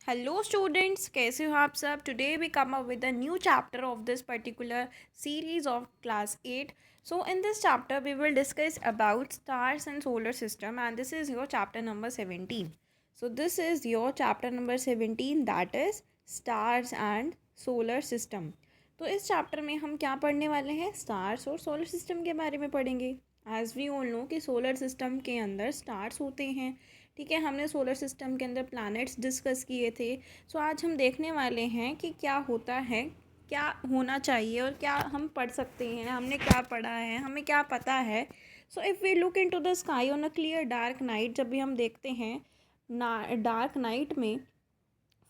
Hello students, कैसे हो आप सब। Today we come up with a new chapter of this particular series of class 8. So in this chapter we will discuss about stars and solar system and this is your chapter number 17. So this is your chapter number 17, that is stars and solar system. तो इस chapter में हम क्या पढ़ने वाले हैं, stars और solar system के बारे में पढ़ेंगे. एज वी ऑल नो कि सोलर सिस्टम के अंदर स्टार्स होते हैं. ठीक है, हमने सोलर सिस्टम के अंदर प्लैनेट्स डिस्कस किए थे. सो आज हम देखने वाले हैं कि क्या होता है, क्या होना चाहिए और क्या हम पढ़ सकते हैं, हमने क्या पढ़ा है, हमें क्या पता है. So if we look into the sky on a clear dark night, जब भी हम देखते हैं डार्क नाइट में,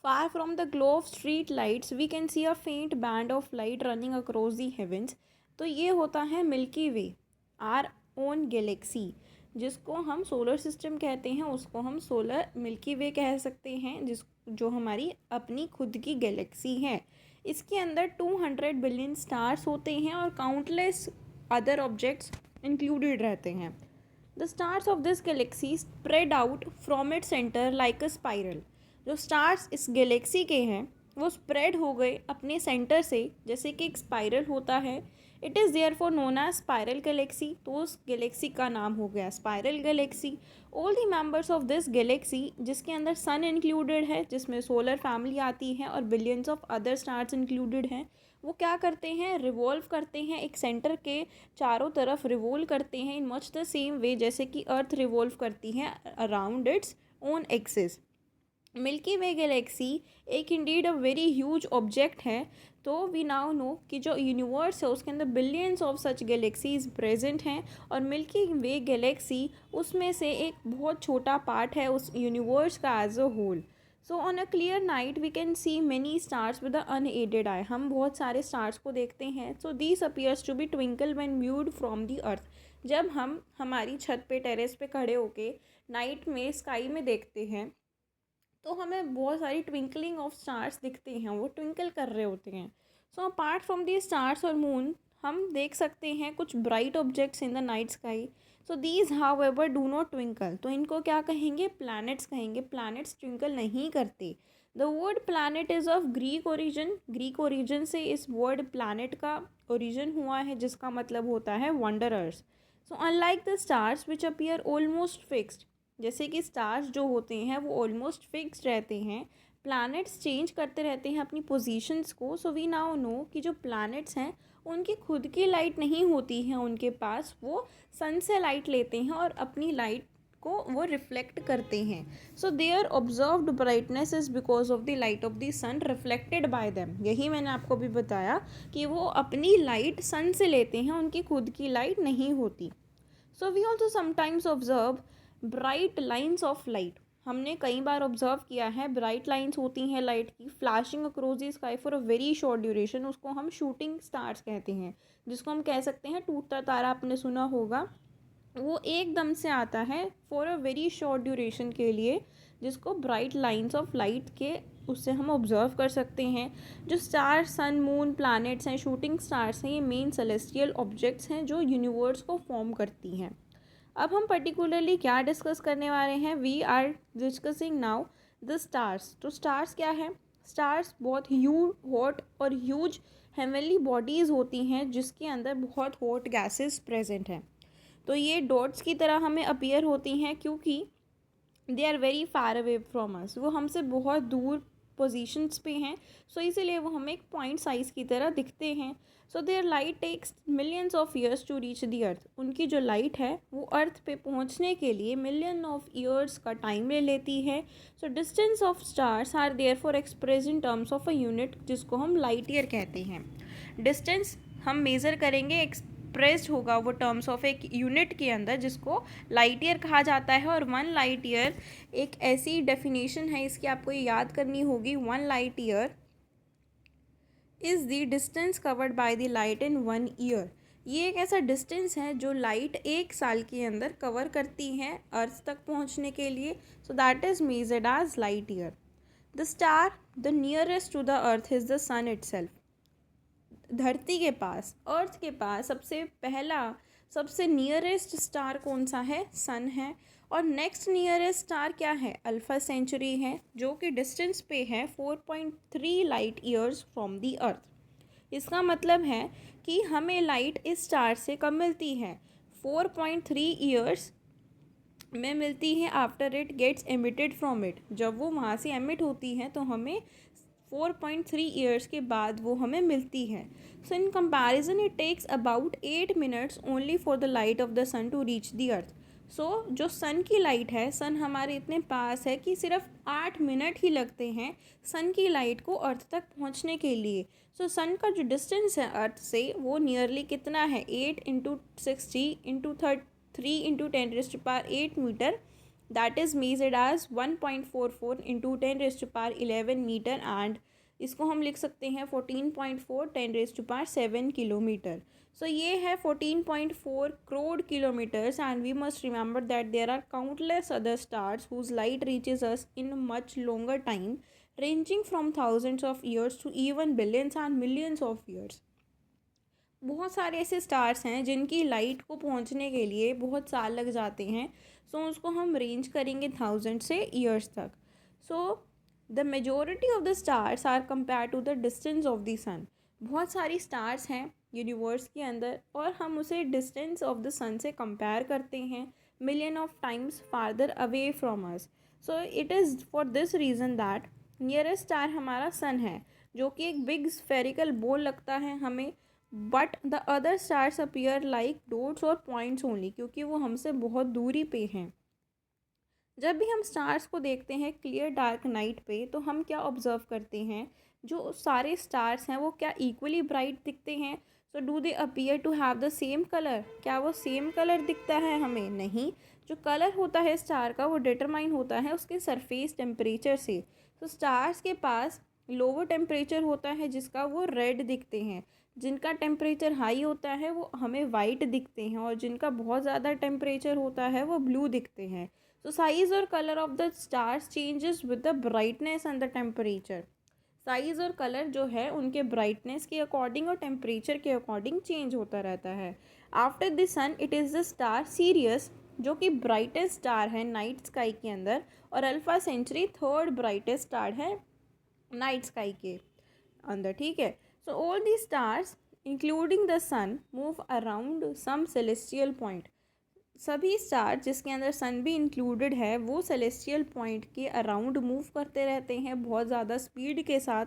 far from the glow of street lights we can see a faint band of light running across the heavens. तो ये होता है milky way, our own galaxy. जिसको हम सोलर सिस्टम कहते हैं उसको हम सोलर मिल्की वे कह सकते हैं, जो हमारी अपनी खुद की गैलेक्सी है. इसके अंदर 200 बिलियन स्टार्स होते हैं और काउंटलेस अदर ऑब्जेक्ट्स इंक्लूडेड रहते हैं. The stars of this Galaxy spread out from it centre like a spiral. जो स्टार्स इस गैलेक्सी के हैं वो स्प्रेड हो गए अपने सेंटर से जैसे कि एक स्पाइरल होता है. It is therefore known as spiral galaxy. तो उस गैलेक्सी का नाम हो गया spiral galaxy. All the members of this galaxy, जिसके अंदर सन इंक्लूडेड है, जिसमें सोलर फैमिली आती है और billions of other stars included हैं, वो क्या करते हैं, रिवॉल्व करते हैं एक सेंटर के चारों तरफ रिवॉल्व करते हैं in much the same way जैसे कि अर्थ रिवॉल्व करती है around its own axis. Milky way galaxy एक indeed a very huge object है. तो वी नाउ नो कि जो यूनिवर्स है उसके अंदर billions of such galaxies present हैं और मिल्की वे गैलेक्सी उसमें से एक बहुत छोटा पार्ट है उस यूनिवर्स का as a whole. So on a clear night we can see many stars with a unaided eye. हम बहुत सारे स्टार्स को देखते हैं. So this appears to be twinkle when viewed from the earth. जब हम हमारी छत पे टेरेस पे खड़े होके नाइट में स्काई में देखते हैं तो हमें बहुत सारी ट्विंकलिंग ऑफ स्टार्स दिखते हैं, वो ट्विंकल कर रहे होते हैं. So apart from the stars और मून हम देख सकते हैं कुछ bright objects in the night sky. So these how ever do not twinkle. तो इनको क्या कहेंगे, प्लैनेट्स कहेंगे. प्लैनेट्स ट्विंकल नहीं करते. The word planet is of Greek origin. Greek origin से इस वर्ड प्लैनेट का ओरिजिन हुआ है जिसका मतलब होता है wanderers. So unlike the stars which appear almost fixed, जैसे कि स्टार्स जो होते हैं वो ऑलमोस्ट फिक्स्ड रहते हैं, प्लैनेट्स चेंज करते रहते हैं अपनी पोजीशंस को. सो वी नाउ नो कि जो प्लैनेट्स हैं उनकी खुद की लाइट नहीं होती है उनके पास, वो सन से लाइट लेते हैं और अपनी लाइट को वो रिफ्लेक्ट करते हैं. So their observed brightness is because of the light of the sun reflected by them. यही मैंने आपको भी बताया कि वो अपनी लाइट सन से लेते हैं, उनकी खुद की लाइट नहीं होती. So we also sometimes observe bright lines of light. हमने कई बार ऑब्जर्व किया है ब्राइट लाइन्स होती हैं लाइट की flashing across the sky for a very short duration. उसको हम शूटिंग स्टार्स कहते हैं, जिसको हम कह सकते हैं टूटता तारा. आपने सुना होगा, वो एकदम से आता है for a very short duration के लिए, जिसको ब्राइट लाइन्स ऑफ लाइट के उससे हम ऑब्जर्व कर सकते हैं. जो स्टार, सन, मून, प्लैनेट्स हैं, शूटिंग स्टार्स हैं, ये मेन सेलेस्टियल ऑब्जेक्ट्स हैं जो यूनिवर्स को फॉर्म करती हैं. अब हम पर्टिकुलरली क्या डिस्कस करने वाले हैं, we are discussing now the stars. तो स्टार्स क्या है, स्टार्स बहुत हॉट और ह्यूज हेवनली बॉडीज़ होती हैं जिसके अंदर बहुत हॉट गैसेस प्रेजेंट हैं. तो ये डॉट्स की तरह हमें अपीयर होती हैं क्योंकि they are very far away from us. वो हमसे बहुत दूर पोजीशंस पे हैं. सो इसीलिए वो हमें एक पॉइंट साइज़ की तरह दिखते हैं. So their light takes millions of years to reach the earth. उनकी जो लाइट है वो अर्थ पे पहुंचने के लिए मिलियन ऑफ ईयर्स का टाइम ले लेती है. So distance of stars are therefore express in terms of a unit, जिसको हम लाइट ईयर कहते हैं. डिस्टेंस हम मेज़र करेंगे, एक्सप्रेस्ड होगा वो टर्म्स ऑफ एक यूनिट के अंदर, जिसको लाइट ईयर कहा जाता है. और 1 लाइट ईयर एक ऐसी डेफिनेशन है, इसकी आपको ये याद करनी होगी. 1 light year is the distance covered by the light in 1 year. ये एक ऐसा डिस्टेंस है जो लाइट एक साल के अंदर कवर करती है अर्थ तक पहुंचने के लिए. So that is measured as light year. The star the nearest to the earth is the sun itself. धरती के पास, अर्थ के पास सबसे पहला, सबसे नियरेस्ट स्टार कौन सा है, सन है. और नेक्स्ट नियरेस्ट स्टार क्या है, अल्फा सेंचुरी है, जो कि डिस्टेंस पे है 4.3 लाइट ईयर्स फ्रॉम दी अर्थ। इसका मतलब है कि हमें लाइट इस स्टार से कब मिलती है, 4.3 ईयर्स में मिलती है after it gets emitted from it. जब वो वहाँ से एमिट होती है तो हमें 4.3 ईयर्स के बाद वो हमें मिलती है। So in comparison it takes about 8 minutes only for the light of the sun to reach the earth. So जो सन की लाइट है, सन हमारे इतने पास है कि सिर्फ 8 मिनट ही लगते हैं सन की लाइट को अर्थ तक पहुंचने के लिए। सो सन का जो डिस्टेंस है अर्थ से वो नियरली कितना है, 8 × 60 × 3 × 10⁻8 metre, that is measured as 1.44 into 10⁻11 metre, and इसको हम लिख सकते हैं 14.4 10⁻7 किलोमीटर। सो ये है 14.4 crore kilometres, and we must remember that there are countless other stars whose light reaches us in much longer time, ranging from thousands of years to even billions and millions of years. बहुत सारे ऐसे stars हैं जिनकी light को पहुंचने के लिए बहुत साल लग जाते हैं। सो उसको हम रेंज करेंगे थाउजेंड से ईयर्स तक। So the majority of the stars are compare to the distance of the sun. बहुत सारी स्टार्स हैं यूनिवर्स के अंदर और हम उसे डिस्टेंस ऑफ द सन से कंपेयर करते हैं million of times farther away from us. So it is for this reason that nearest star हमारा सन है, जो कि एक बिग स्फेरिकल बॉल लगता है हमें, but the other stars appear like dots और पॉइंट्स ओनली, क्योंकि वो हमसे बहुत दूरी पे हैं। जब भी हम स्टार्स को देखते हैं क्लियर डार्क नाइट पे, तो हम क्या ऑब्जर्व करते हैं, जो सारे स्टार्स हैं वो क्या इक्वली ब्राइट दिखते हैं। So do they appear to have the same colour, क्या वो सेम कलर दिखता है हमें, नहीं। जो कलर होता है स्टार का वो डिटरमाइन होता है उसके सरफेस टेम्परेचर से। तो स्टार्स के पास लोअर टेम्परेचर होता है जिसका वो रेड दिखते हैं, जिनका टेम्परेचर हाई होता है वो हमें वाइट दिखते हैं, और जिनका बहुत ज़्यादा टेम्परेचर होता है वो ब्लू दिखते हैं। So size और color of the stars changes with the brightness and the temperature. Size और कलर जो है उनके ब्राइटनेस के अकॉर्डिंग और टेम्परेचर के अकॉर्डिंग चेंज होता रहता है। After the sun it is the star Sirius, जो कि ब्राइटेस्ट स्टार है नाइट स्काई के अंदर, और Alpha Centauri third brightest star है नाइट स्काई के अंदर, ठीक है। So all the stars including the sun move around some celestial point. सभी स्टार जिसके अंदर सन भी इंक्लूडेड है वो सेलेस्टियल पॉइंट के अराउंड मूव करते रहते हैं बहुत ज़्यादा स्पीड के साथ।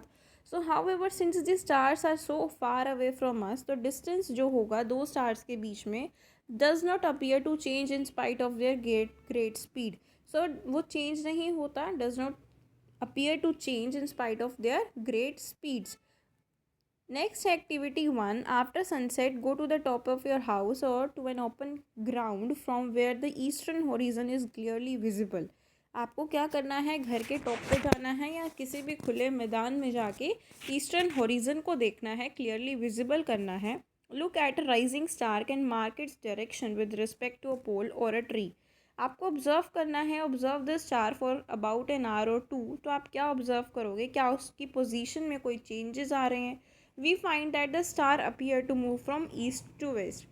So how ever since the stars are so far away from us, तो डिस्टेंस जो होगा दो स्टार्स के बीच में does not appear to change in spite of their great speed. So वो चेंज नहीं होता, does not appear to change in spite of their great speeds. Next activity 1, after sunset go to the top of your house or to an open ground from where the eastern horizon is clearly visible. आपको क्या करना है, घर के top पे जाना है या किसी भी खुले मैदान में जाके ईस्टर्न हॉरिजन को देखना है, क्लियरली विजिबल करना है। Look at a rising star can mark its direction with respect to a pole और अ ट्री। आपको ऑब्जर्व करना है, observe the star for about an hour और टू। तो आप क्या ऑब्जर्व करोगे, क्या उसकी पोजीशन में कोई चेंजेस आ रहे हैं। We find that the star appear to move from east to west.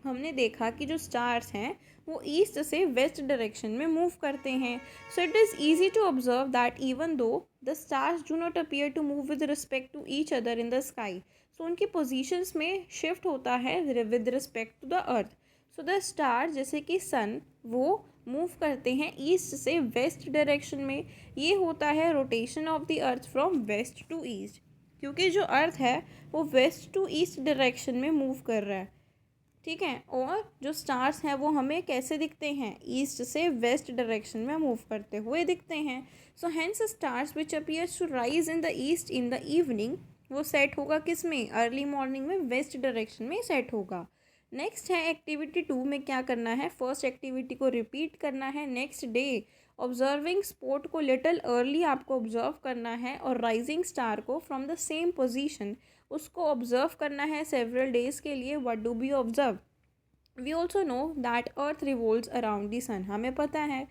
हमने देखा कि जो स्टार्स हैं वो ईस्ट से वेस्ट डायरेक्शन में मूव करते हैं। So it is easy to observe that even though the stars do not appear to move with respect to each other in the sky, so उनकी पोजिशंस में shift होता है with respect to the earth. So the star जैसे कि सन वो move करते हैं east से वेस्ट डायरेक्शन में, ये होता है rotation of the earth from west to east, क्योंकि जो अर्थ है वो वेस्ट टू ईस्ट डायरेक्शन में मूव कर रहा है, ठीक है। और जो स्टार्स हैं वो हमें कैसे दिखते हैं, ईस्ट से वेस्ट डायरेक्शन में मूव करते हुए दिखते हैं। So hence stars which appears to rise in the east in the evening, वो सेट होगा किस में, अर्ली मॉर्निंग में वेस्ट डायरेक्शन में सेट होगा। नेक्स्ट है एक्टिविटी 2 में क्या करना है, फर्स्ट एक्टिविटी को रिपीट करना है नेक्स्ट डे। ऑब्जर्विंग स्पॉट को लिटिल अर्ली आपको ऑब्जर्व करना है, और राइजिंग स्टार को फ्रॉम द सेम पोजीशन उसको ऑब्जर्व करना है सेवरल डेज के लिए। What do we observe, we also know that earth revolves around the sun, हमें पता है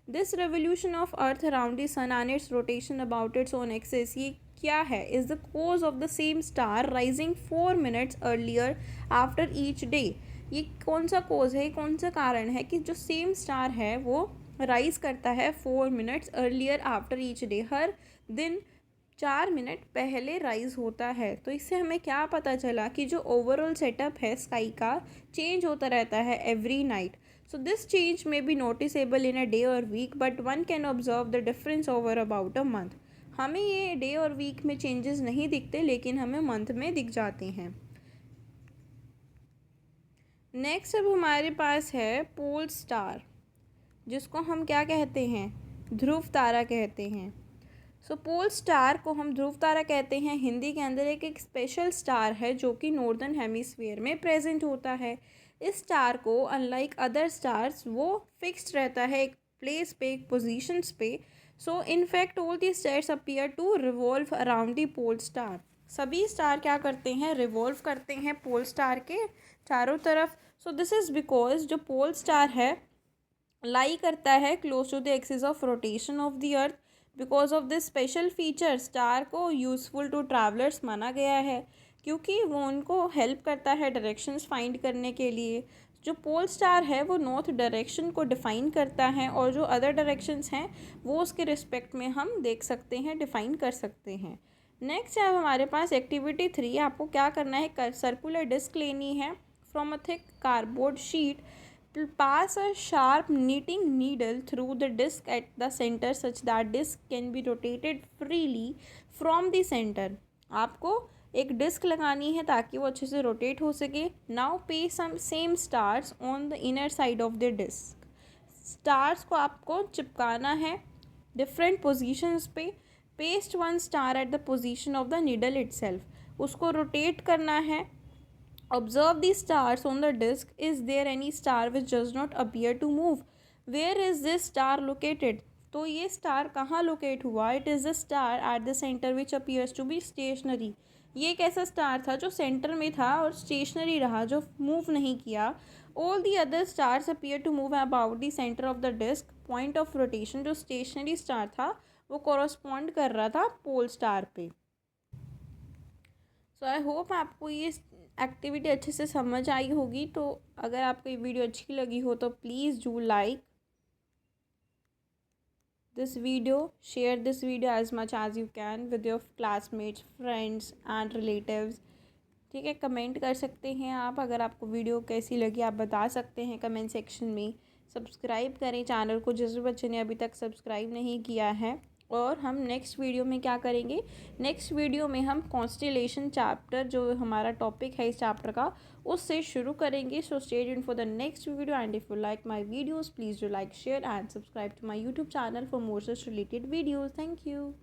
this revolution of earth around the sun and its rotation about its own axis, ये क्या है, is the cause of the same star rising 4 minutes earlier after each day. ये कौन सा कोज है, कौन सा कारण है कि जो सेम स्टार है वो राइज करता है 4 minutes earlier after each day, हर दिन 4 मिनट पहले राइज होता है। तो इससे हमें क्या पता चला कि जो ओवरऑल सेटअप है स्काई का चेंज होता रहता है every night. So this change may be noticeable in a day or week, but one can observe the difference over about a month. हमें ये डे और वीक में चेंजेस नहीं दिखते, लेकिन हमें मंथ में दिख जाते हैं। नेक्स्ट अब हमारे पास है पोल स्टार, जिसको हम क्या कहते हैं, ध्रुव तारा कहते हैं। सो पोल स्टार को हम ध्रुव तारा कहते हैं। हिंदी के अंदर एक स्पेशल स्टार है जो कि नॉर्दर्न हेमिस्फीयर में प्रेजेंट होता है। इस स्टार को अनलाइक अदर स्टार्स वो फिक्स्ड रहता है एक प्लेस पे, एक पोजीशंस पे। So in fact all the stars appear to revolve around the pole star. सभी स्टार क्या करते हैं, रिवॉल्व करते हैं पोल स्टार के चारों तरफ। सो दिस इज़ बिकॉज जो पोल स्टार है लाई करता है close to the axis of rotation of the earth. Because of this special feature star को यूज़फुल टू ट्रैवलर्स माना गया है, क्योंकि वो उनको हेल्प करता है डायरेक्शंस फाइंड करने के लिए। जो पोल स्टार है वो नॉर्थ डायरेक्शन को डिफ़ाइन करता है, और जो अदर डायरेक्शंस हैं वो उसके रिस्पेक्ट में हम देख सकते हैं, डिफ़ाइन कर सकते हैं। नेक्स्ट है हमारे पास एक्टिविटी 3। आपको क्या करना है, सर्कुलर डिस्क लेनी है from a thick cardboard sheet, pass a sharp knitting needle through the disc at the center such that disc can be rotated freely from the center। आपको एक डिस्क लगानी है ताकि वो अच्छे से रोटेट हो सके। Now pay some same stars on the inner side of the disc. Stars को आपको चिपकाना है डिफरेंट पोजीशंस पे। Paste one star at the position of the needle itself. उसको रोटेट करना है। Observe the stars on the disk. Is there any star which does not appear to move? Where is this star located? तो ये star कहाँ locate हुआ? It is the star at the centre which appears to be stationary. ये एक ऐसा star था जो centre में था और स्टेशनरी रहा, जो मूव नहीं किया। All the other stars appear to move about the centre of the disc. Point of rotation जो स्टेशनरी स्टार था वो कॉरस्पॉन्ड कर रहा था पोल स्टार पे। सो आई होप आपको ये एक्टिविटी अच्छे से समझ आई होगी। तो अगर आपको ये वीडियो अच्छी लगी हो तो please do like this video, share this video as much as you can with your classmates, friends and relatives. ठीक है, कमेंट कर सकते हैं आप, अगर आपको वीडियो कैसी लगी आप बता सकते हैं कमेंट सेक्शन में। सब्सक्राइब करें चैनल को जिस बच्चे ने अभी तक सब्सक्राइब नहीं किया है। और हम नेक्स्ट वीडियो में क्या करेंगे, नेक्स्ट वीडियो में हम कॉन्स्टेलेशन चैप्टर जो हमारा टॉपिक है इस चैप्टर का, उससे शुरू करेंगे। So stay tuned for the next video, and if you like my videos please do like, share and subscribe to my YouTube channel for more such related videos. Thank you.